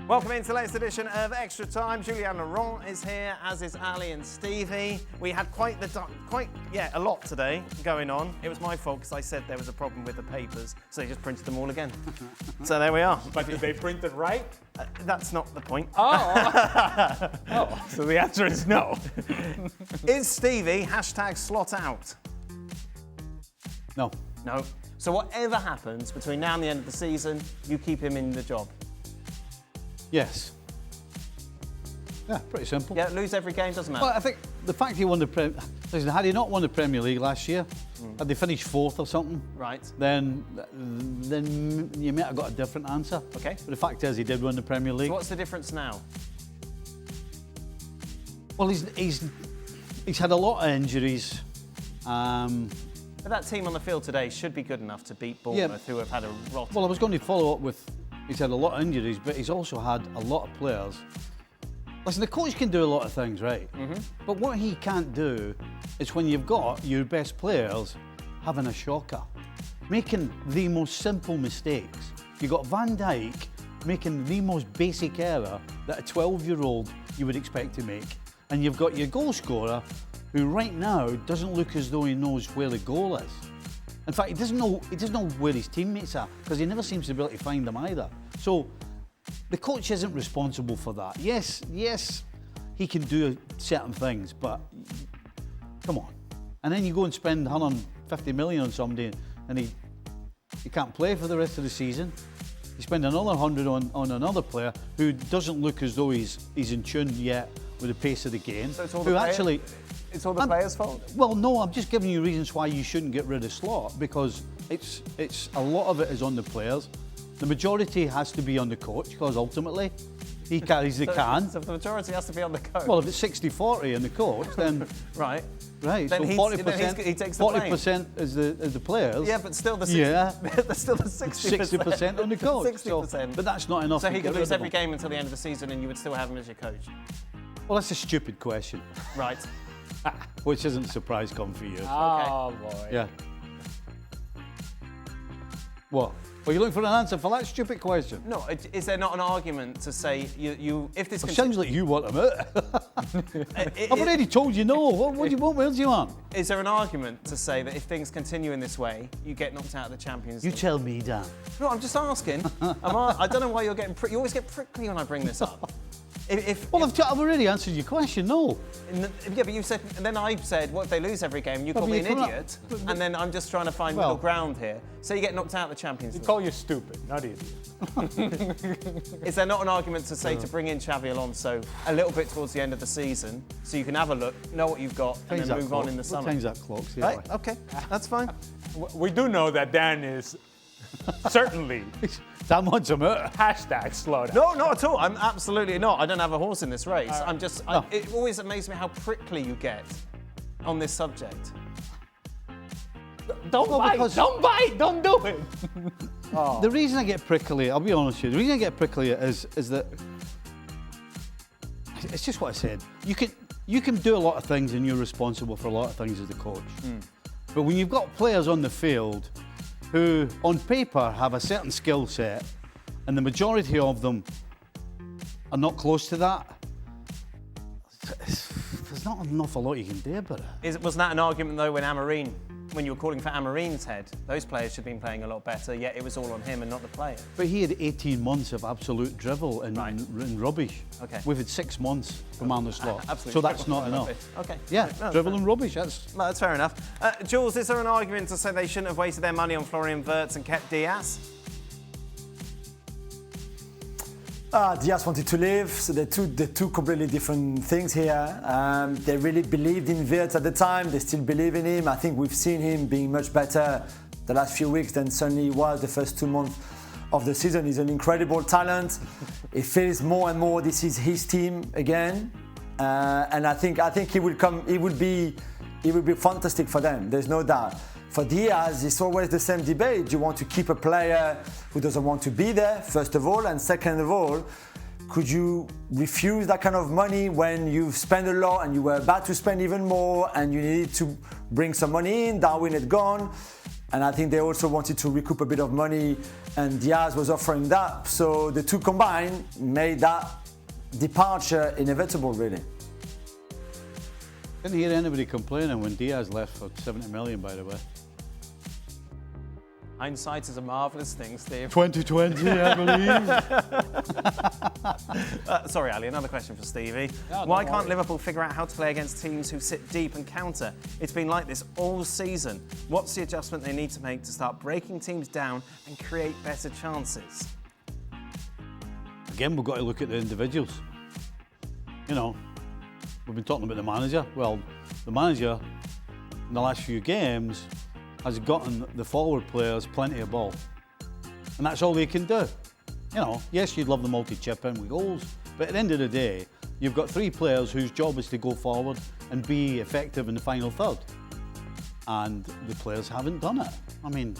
Welcome into the latest edition of Extra Time. Julien is here, as is Ali and Stevie. We had a lot today going on. It was my fault because I said there was a problem with the papers, so they just printed them all again. So there we are. But did they print it right? That's not the point. Oh, so the answer is no. Is Stevie #slot out? No. No. So whatever happens between now and the end of the season, you keep him in the job? Yes. Yeah, pretty simple. Yeah, lose every game, doesn't matter. Well, I think the fact he won the listen, had he not won the Premier League last year, had they finished fourth or something, right, then you might have got a different answer. Okay. But the fact is, he did win the Premier League. So what's the difference now? Well, he's had a lot of injuries. But that team on the field today should be good enough to beat Bournemouth, who have had a rot. Well, I was going to follow up with, he's had a lot of injuries, but he's also had a lot of players. Listen, the coach can do a lot of things, right? Mm-hmm. But what he can't do is when you've got your best players having a shocker, making the most simple mistakes. You've got Van Dijk making the most basic error that a 12-year-old you would expect to make. And you've got your goal scorer who right now doesn't look as though he knows where the goal is. In fact, he doesn't know where his teammates are because he never seems to be able to find them either. So the coach isn't responsible for that. Yes, he can do certain things, but come on. And then you go and spend 150 million on somebody and he can't play for the rest of the season. You spend another 100 on another player who doesn't look as though he's in tune yet with the pace of the game. So it's all the players' fault? Well, no, I'm just giving you reasons why you shouldn't get rid of Slot, because it's a lot of it is on the players. The majority has to be on the coach, because ultimately he carries the can. So the majority has to be on the coach? Well, if it's 60-40 on the coach, then right. Then so 40%, he takes the 40% is the players. Yeah, but still the 60%. There's still the 60%. 60% on the coach. 60%. So, but that's not enough. So he could lose every game until the end of the season, and you would still have him as your coach. Well, that's a stupid question. Right. Which isn't a surprise come for you. Oh, boy. Yeah. What? Are you looking for an answer for that stupid question? No, is there not an argument to say if this... It sounds like you want him out. I've already told you no. What do you want? Where do you want? Is there an argument to say that if things continue in this way, you get knocked out of the Champions League? You tell me, Dan. No, I'm just asking. I don't know why you're getting... You always get prickly when I bring this up. Well, I've already answered your question, no. Yeah, but you said, and then I said, what if they lose every game? And you call me an idiot, and then I'm just trying to find middle ground here. So you get knocked out of the Champions League. We call you stupid, not idiot. Is there not an argument to say to bring in Xabi Alonso a little bit towards the end of the season, so you can have a look, know what you've got, and then move on in the summer? Change that clock, see right? Okay, that's fine. We do know that Dan is certainly... Dan wants him out. #slot out. No, not at all. I'm absolutely not. I don't have a horse in this race. I'm just... it always amazes me how prickly you get on this subject. Don't bite! Don't do it! Oh. The reason I get prickly, I'll be honest with you, the reason I get prickly is that... It's just what I said. You can do a lot of things and you're responsible for a lot of things as the coach. But when you've got players on the field who, on paper, have a certain skill set, and the majority of them are not close to that, there's not an awful lot you can do about it. Wasn't that an argument, though, when you were calling for Amarin's head? Those players should have been playing a lot better, yet it was all on him and not the player. But he had 18 months of absolute drivel and rubbish. Okay. We've had 6 months from Arne Slot. Absolutely. So that's not enough. Okay. Yeah, no, drivel and rubbish, that's fair enough. Jules, is there an argument to say they shouldn't have wasted their money on Florian Wirtz and kept Diaz? Diaz wanted to leave, so they're two completely different things here. They really believed in Wirtz at the time. They still believe in him. I think we've seen him being much better the last few weeks than certainly he was the first 2 months of the season. He's an incredible talent. It feels more and more this is his team again, and I think he will come. He will be fantastic for them. There's no doubt. For Diaz, it's always the same debate. You want to keep a player who doesn't want to be there, first of all, and second of all, could you refuse that kind of money when you've spent a lot and you were about to spend even more and you needed to bring some money in? Darwin had gone. And I think they also wanted to recoup a bit of money, and Diaz was offering that. So the two combined made that departure inevitable, really. Didn't hear anybody complaining when Diaz left for 70 million, by the way. Hindsight is a marvellous thing, Steve. 2020, I believe. Sorry, Ali, another question for Stevie. No, Why don't can't worry. Liverpool figure out how to play against teams who sit deep and counter? It's been like this all season. What's the adjustment they need to make to start breaking teams down and create better chances? Again, we've got to look at the individuals. You know, we've been talking about the manager. Well, the manager in the last few games has gotten the forward players plenty of ball. And that's all they can do. You know, yes, you'd love them all to chip in with goals, but at the end of the day, you've got 3 players whose job is to go forward and be effective in the final third. And the players haven't done it. I mean,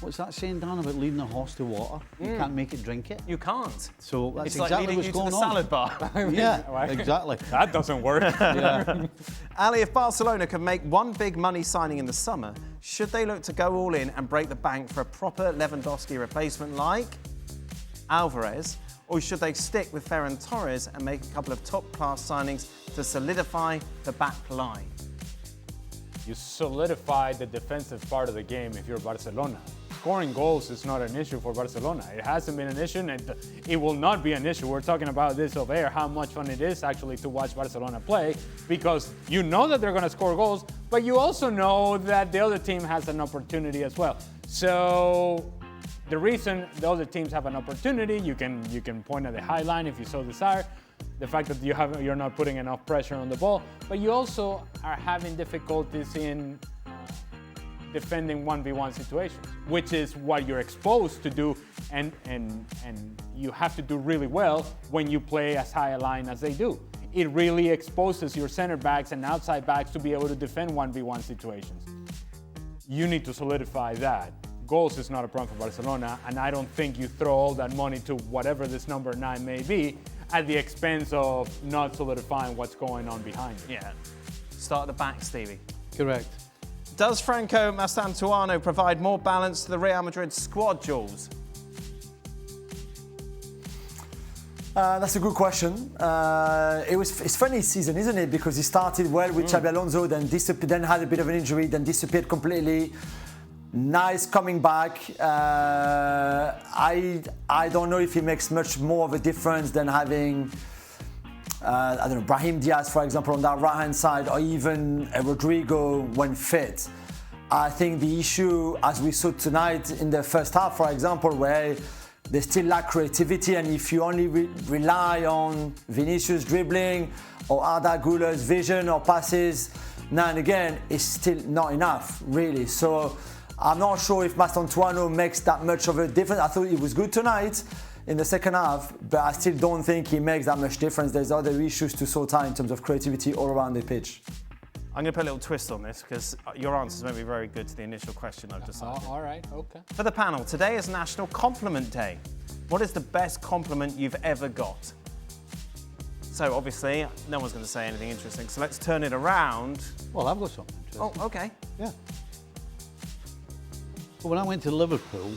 what's that saying, Dan, about leading a horse to water? You can't make it drink it. You can't. So that's It's like exactly leading what's you to going the on. salad bar. Yeah, exactly. That doesn't work. Yeah. Ali, if Barcelona could make one big money signing in the summer, should they look to go all in and break the bank for a proper Lewandowski replacement like Alvarez? Or should they stick with Ferran Torres and make a couple of top-class signings to solidify the back line? You solidify the defensive part of the game if you're Barcelona. Scoring goals is not an issue for Barcelona. It hasn't been an issue, and it will not be an issue. We're talking about this off air, how much fun it is actually to watch Barcelona play, because you know that they're going to score goals, but you also know that the other team has an opportunity as well. So the reason the other teams have an opportunity, you can point at the high line if you so desire, the fact that you're not putting enough pressure on the ball, but you also are having difficulties in defending 1v1 situations, which is what you're exposed to do, and you have to do really well when you play as high a line as they do. It really exposes your center backs and outside backs to be able to defend 1v1 situations. You need to solidify that. Goals is not a problem for Barcelona, and I don't think you throw all that money to whatever this number 9 may be at the expense of not solidifying what's going on behind it. Yeah. Start at the back, Stevie. Correct. Does Franco Mastantuono provide more balance to the Real Madrid squad, Jules? That's a good question. It's funny season, isn't it? Because he started well with Xabi Alonso, then had a bit of an injury, then disappeared completely. Nice coming back. I don't know if he makes much more of a difference than having I don't know, Brahim Diaz, for example, on that right-hand side, or even Rodrigo when fit. I think the issue, as we saw tonight in the first half, for example, where they still lack creativity, and if you only rely on Vinicius dribbling or Arda Güler's vision or passes now and again, it's still not enough, really. So I'm not sure if Mastantuono makes that much of a difference. I thought he was good tonight in the second half, but I still don't think he makes that much difference. There's other issues to sort out in terms of creativity all around the pitch. I'm going to put a little twist on this because your answers may be very good to the initial question I've decided. All right, okay. For the panel, today is National Compliment Day. What is the best compliment you've ever got? So obviously, no one's going to say anything interesting, so let's turn it around. Well, I've got something interesting. Oh, okay. Yeah. Well, when I went to Liverpool,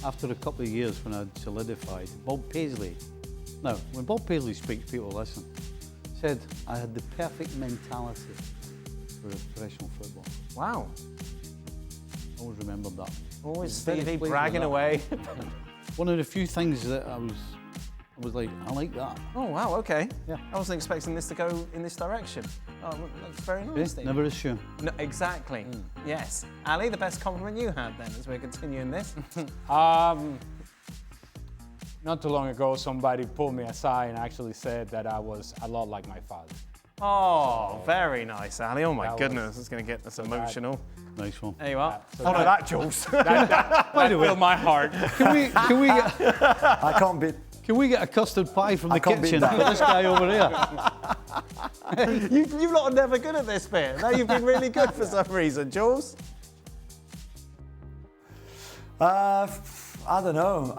after a couple of years when I'd solidified, Bob Paisley, now, when Bob Paisley speaks, people listen, said I had the perfect mentality for professional football. Wow. Always remembered that. Always Was very Stevie pleased with bragging that. away. One of the few things that I was like, I like that. Oh, wow, okay. Yeah. I wasn't expecting this to go in this direction. Oh, well, that's very nice, Stevie. Never assume. No, exactly. Yes. Ali, the best compliment you had then as we're continuing this? Not too long ago, somebody pulled me aside and actually said that I was a lot like my father. Oh, very nice, Ali. Oh, my That goodness. It's going to get us emotional. Nice one. There you are. So Follow that, Jules. That filled my heart. Can we get a custard pie from the can't beat kitchen that. for this guy over here? You lot are never good at this bit. Now you've been really good for some reason, Jules. I don't know.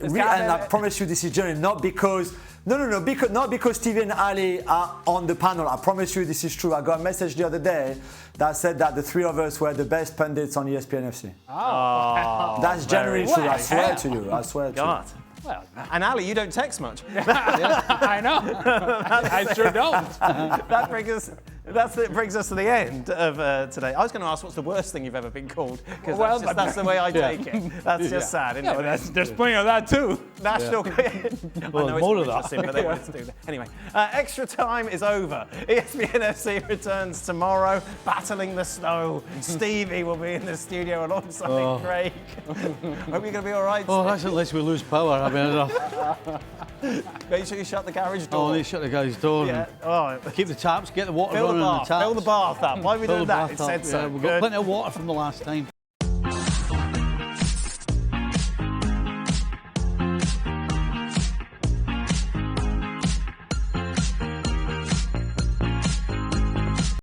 And I promise you this is genuine, not because No, not because Stevie and Ali are on the panel. I promise you this is true. I got a message the other day that said that the three of us were the best pundits on ESPN FC. Oh, That's genuinely true. I swear to you. I swear to God. you. Well, And Ali, you don't text much. I know. I sure don't. That brings us to the end of today. I was going to ask what's the worst thing you've ever been called, because Well, that's the way I take it. That's just sad, isn't Yeah, it? but there's plenty of that too. National. Well, I know it's more not of that. interesting, but they wanted to do that. Anyway, extra time is over. ESPN FC returns tomorrow, battling the snow. Stevie will be in the studio alongside Craig. Hope you're going to be all right. Oh, that's unless we lose power. I mean, Make sure you shut the garage door. oh, they shut the guy's door. Yeah. And Oh, keep the taps, get the water fill the running in the bath. taps. Fill the bath up. Why are we Fill doing the that? bath It up. said so. Yeah, we've got Good. plenty of water from the last time.